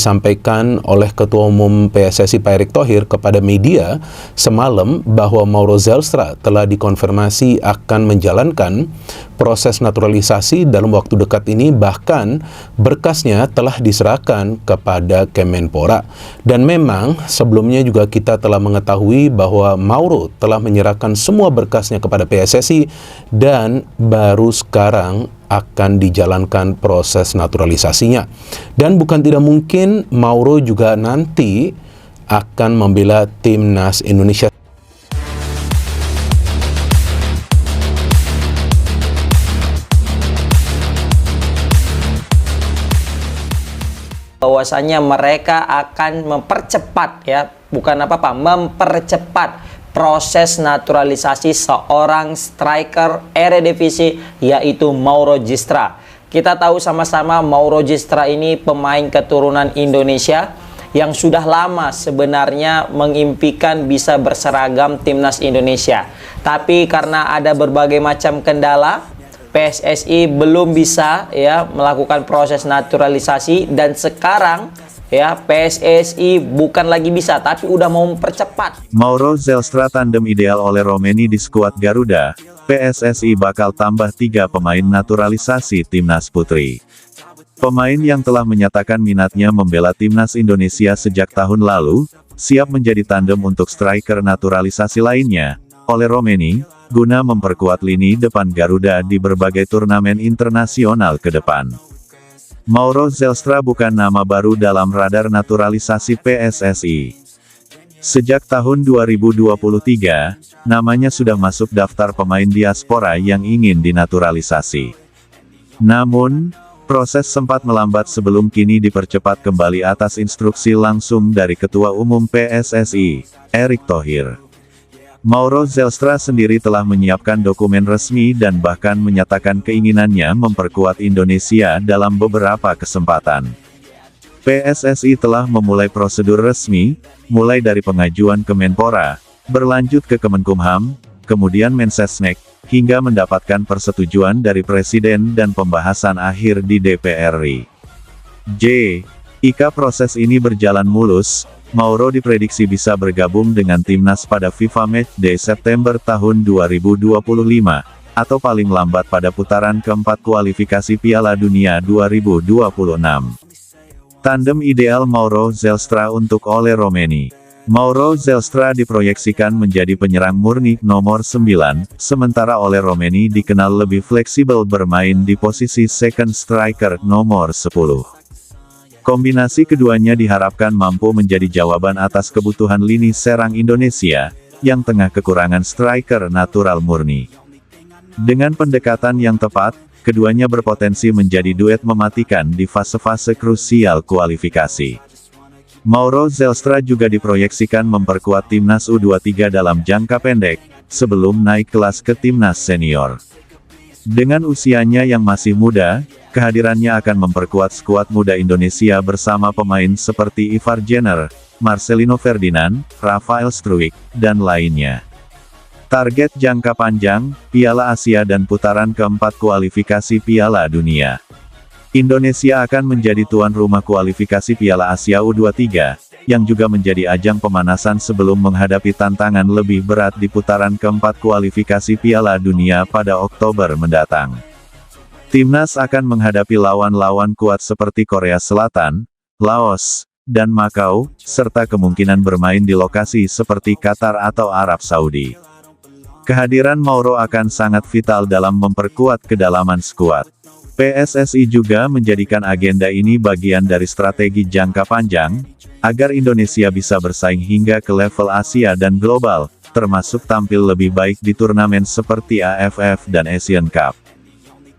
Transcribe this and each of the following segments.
Disampaikan oleh Ketua Umum PSSI Pak Erick Thohir kepada media semalam bahwa Mauro Zelstra telah dikonfirmasi akan menjalankan proses naturalisasi dalam waktu dekat ini, bahkan berkasnya telah diserahkan kepada Kemenpora. Dan memang sebelumnya juga kita telah mengetahui bahwa Mauro telah menyerahkan semua berkasnya kepada PSSI dan baru sekarang akan dijalankan proses naturalisasinya. Dan bukan tidak mungkin Mauro juga nanti akan membela timnas Indonesia. Bahwasanya mereka akan mempercepat, ya, bukan apa-apa, mempercepat proses naturalisasi seorang striker Eredivisie, yaitu Mauro Zelstra. Kita tahu sama-sama Mauro Zelstra ini pemain keturunan Indonesia yang sudah lama sebenarnya mengimpikan bisa berseragam timnas Indonesia. Tapi karena ada berbagai macam kendala, PSSI belum bisa, ya, melakukan proses naturalisasi, dan sekarang, ya, PSSI bukan lagi bisa, tapi udah mau mempercepat. Mauro Zelstra tandem ideal oleh Romeni di skuad Garuda. PSSI bakal tambah 3 pemain naturalisasi timnas putri. Pemain yang telah menyatakan minatnya membela timnas Indonesia sejak tahun lalu, siap menjadi tandem untuk striker naturalisasi lainnya, oleh Romeni, guna memperkuat lini depan Garuda di berbagai turnamen internasional ke depan. Mauro Zelstra bukan nama baru dalam radar naturalisasi PSSI. Sejak tahun 2023, namanya sudah masuk daftar pemain diaspora yang ingin dinaturalisasi. Namun, proses sempat melambat sebelum kini dipercepat kembali atas instruksi langsung dari Ketua Umum PSSI, Erick Thohir. Mauro Zelstra sendiri telah menyiapkan dokumen resmi dan bahkan menyatakan keinginannya memperkuat Indonesia dalam beberapa kesempatan. PSSI telah memulai prosedur resmi, mulai dari pengajuan ke Menpora, berlanjut ke Kemenkumham, kemudian Mensesnek, hingga mendapatkan persetujuan dari Presiden dan pembahasan akhir di DPR RI. Jika proses ini berjalan mulus, Mauro diprediksi bisa bergabung dengan timnas pada FIFA Matchday September tahun 2025, atau paling lambat pada putaran keempat kualifikasi Piala Dunia 2026. Tandem ideal Mauro Zelstra untuk Ole Romeni. Mauro Zelstra diproyeksikan menjadi penyerang murni nomor 9, sementara Ole Romeni dikenal lebih fleksibel bermain di posisi second striker nomor 10. Kombinasi keduanya diharapkan mampu menjadi jawaban atas kebutuhan lini serang Indonesia, yang tengah kekurangan striker natural murni. Dengan pendekatan yang tepat, keduanya berpotensi menjadi duet mematikan di fase-fase krusial kualifikasi. Mauro Zelstra juga diproyeksikan memperkuat timnas U23 dalam jangka pendek, sebelum naik kelas ke timnas senior. Dengan usianya yang masih muda, kehadirannya akan memperkuat skuad muda Indonesia bersama pemain seperti Ivar Jenner, Marcelino Ferdinand, Rafael Struijk, dan lainnya. Target jangka panjang, Piala Asia dan putaran keempat kualifikasi Piala Dunia. Indonesia akan menjadi tuan rumah kualifikasi Piala Asia U23, yang juga menjadi ajang pemanasan sebelum menghadapi tantangan lebih berat di putaran keempat kualifikasi Piala Dunia pada Oktober mendatang. Timnas akan menghadapi lawan-lawan kuat seperti Korea Selatan, Laos, dan Makau, serta kemungkinan bermain di lokasi seperti Qatar atau Arab Saudi. Kehadiran Mauro akan sangat vital dalam memperkuat kedalaman skuad. PSSI juga menjadikan agenda ini bagian dari strategi jangka panjang, agar Indonesia bisa bersaing hingga ke level Asia dan global, termasuk tampil lebih baik di turnamen seperti AFF dan Asian Cup.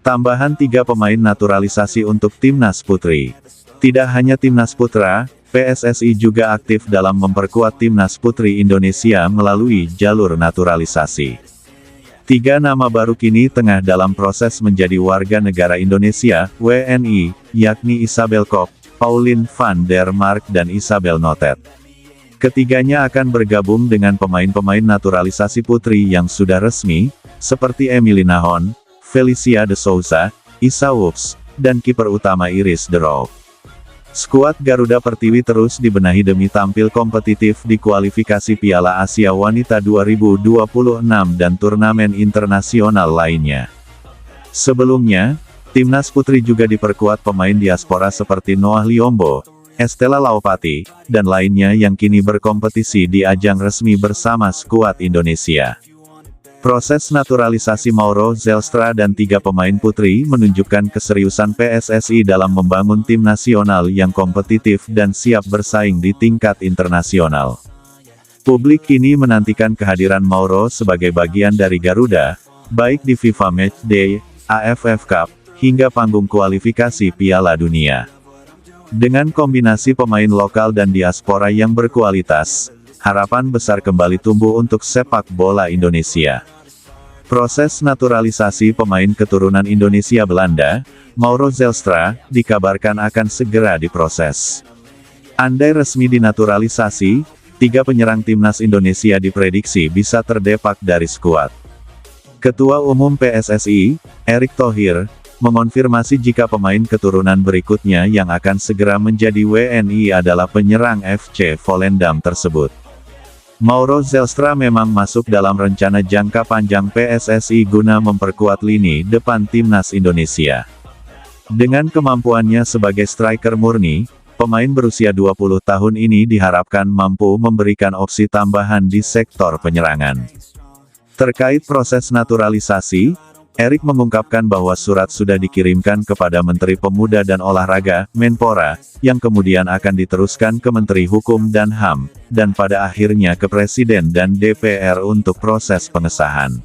Tambahan 3 pemain naturalisasi untuk timnas putri. Tidak hanya timnas putra, PSSI juga aktif dalam memperkuat timnas putri Indonesia melalui jalur naturalisasi. 3 nama baru kini tengah dalam proses menjadi warga negara Indonesia, WNI, yakni Isabel Kok, Pauline van der Mark dan Isabel Notet. Ketiganya akan bergabung dengan pemain-pemain naturalisasi putri yang sudah resmi, seperti Emily Nahon, Felicia de Souza, Isa Woods, dan kiper utama Iris Derov. Skuad Garuda Pertiwi terus dibenahi demi tampil kompetitif di kualifikasi Piala Asia Wanita 2026 dan turnamen internasional lainnya. Sebelumnya, Timnas Putri juga diperkuat pemain diaspora seperti Noah Liombo, Estela Laupati, dan lainnya yang kini berkompetisi di ajang resmi bersama skuad Indonesia. Proses naturalisasi Mauro Zelstra dan 3 pemain putri menunjukkan keseriusan PSSI dalam membangun tim nasional yang kompetitif dan siap bersaing di tingkat internasional. Publik kini menantikan kehadiran Mauro sebagai bagian dari Garuda, baik di FIFA Matchday, AFF Cup, hingga panggung kualifikasi Piala Dunia. Dengan kombinasi pemain lokal dan diaspora yang berkualitas, harapan besar kembali tumbuh untuk sepak bola Indonesia. Proses naturalisasi pemain keturunan Indonesia Belanda, Mauro Zelstra, dikabarkan akan segera diproses. Andai resmi dinaturalisasi, 3 penyerang timnas Indonesia diprediksi bisa terdepak dari skuad. Ketua Umum PSSI, Erick Thohir, mengonfirmasi jika pemain keturunan berikutnya yang akan segera menjadi WNI adalah penyerang FC Volendam tersebut. Mauro Zelstra memang masuk dalam rencana jangka panjang PSSI guna memperkuat lini depan timnas Indonesia. Dengan kemampuannya sebagai striker murni, pemain berusia 20 tahun ini diharapkan mampu memberikan opsi tambahan di sektor penyerangan. Terkait proses naturalisasi, Erick mengungkapkan bahwa surat sudah dikirimkan kepada Menteri Pemuda dan Olahraga, Menpora, yang kemudian akan diteruskan ke Menteri Hukum dan HAM, dan pada akhirnya ke Presiden dan DPR untuk proses pengesahan.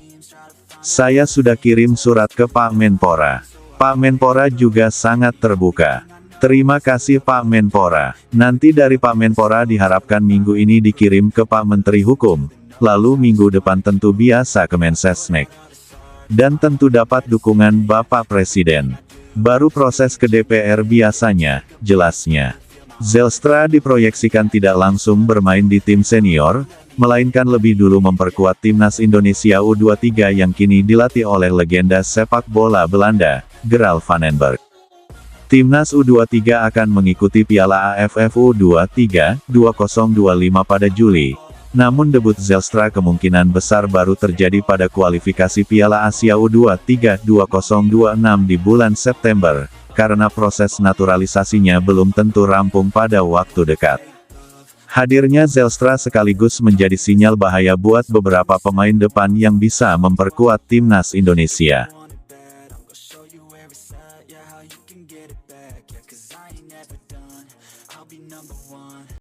Saya sudah kirim surat ke Pak Menpora. Pak Menpora juga sangat terbuka. Terima kasih Pak Menpora. Nanti dari Pak Menpora diharapkan minggu ini dikirim ke Pak Menteri Hukum, lalu minggu depan tentu biasa ke Mensesnek. Dan tentu dapat dukungan Bapak Presiden. Baru proses ke DPR biasanya, jelasnya. Zelstra diproyeksikan tidak langsung bermain di tim senior, melainkan lebih dulu memperkuat timnas Indonesia U23 yang kini dilatih oleh legenda sepak bola Belanda, Gerald van den Berg. Timnas U23 akan mengikuti Piala AFF U23 2025 pada Juli. Namun debut Zelstra kemungkinan besar baru terjadi pada kualifikasi Piala Asia U23 2026 di bulan September, karena proses naturalisasinya belum tentu rampung pada waktu dekat. Hadirnya Zelstra sekaligus menjadi sinyal bahaya buat beberapa pemain depan yang bisa memperkuat timnas Indonesia.